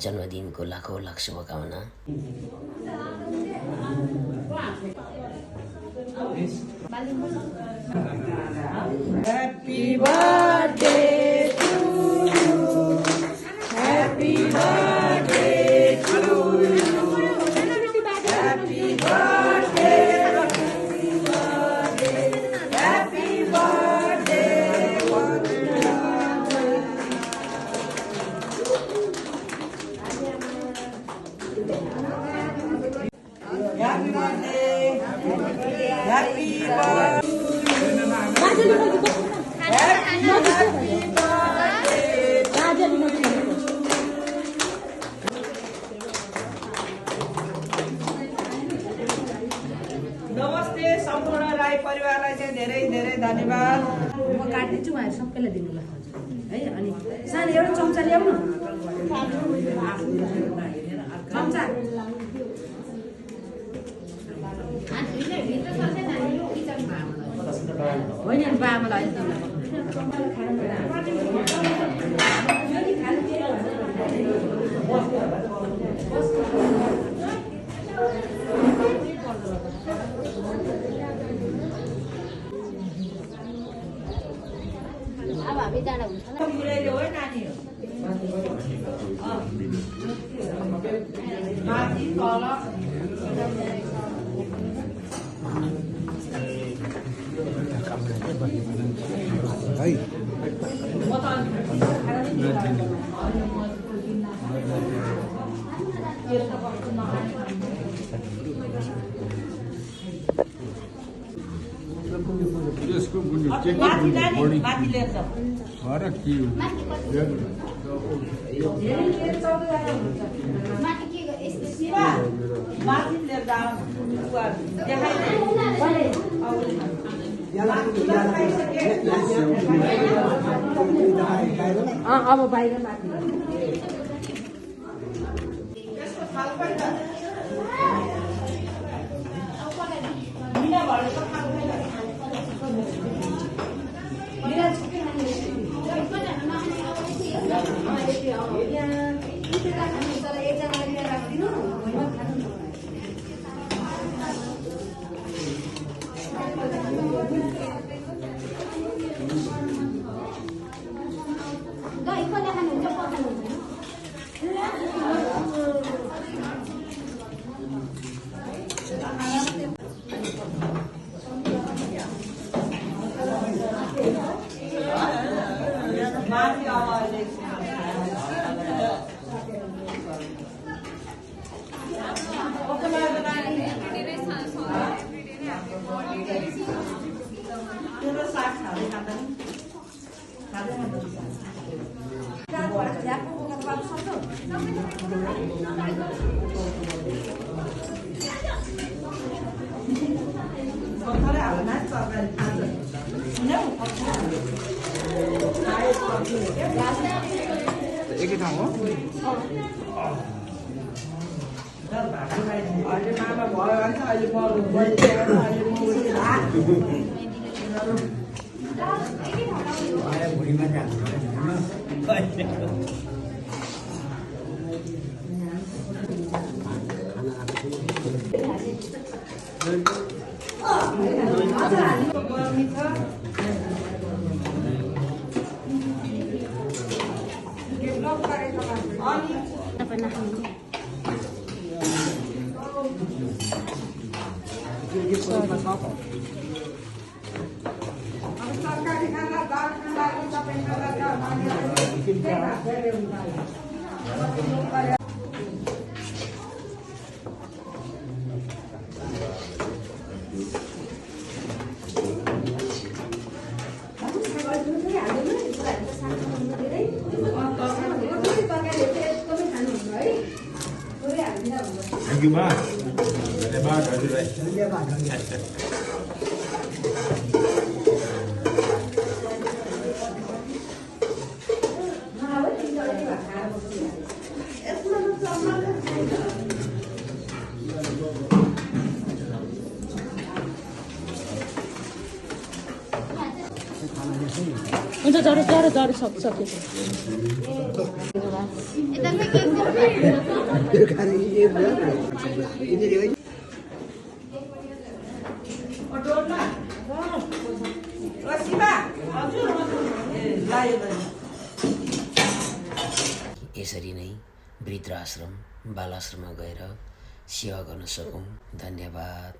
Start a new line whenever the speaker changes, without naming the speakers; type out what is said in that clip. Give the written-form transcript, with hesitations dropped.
जन्मदिनको लाखौँ लाख शुभकामना।
Happy birthday to you. Happy birthday to you. Happy birthday. Happy birthday. Happy birthday. Happy birthday. नमस्ते सम्पूर्ण राई परिवारलाई चाहिँ धेरै धेरै धन्यवाद।
म काटिदिन्छु उहाँहरू सबैलाई दिनु ल है। अनि सानो एउटा चम्चा ल्याउनु चम्चा होइन बाबालाई
अब हामी जाँदा हुन्छ
हो नानी हो माथि तल
यसको बुझ्नु
माथि लिएर जाऊ
फरक के हो
माथि लिएर जाऊ
अब बाहिर माथि
एकै ठाउँ हो
अहिले मामा भयो भने अहिले म
भुँडीमा जान्छ
सरकारी खाना दाल खाना सबै खाना
Thank you, Ma. Terima kasih.
हुन्छ जरो सक्यो
यसरी नै वृद्धाश्रम बालाश्रममा गएर सेवा गर्न सकौँ। धन्यवाद।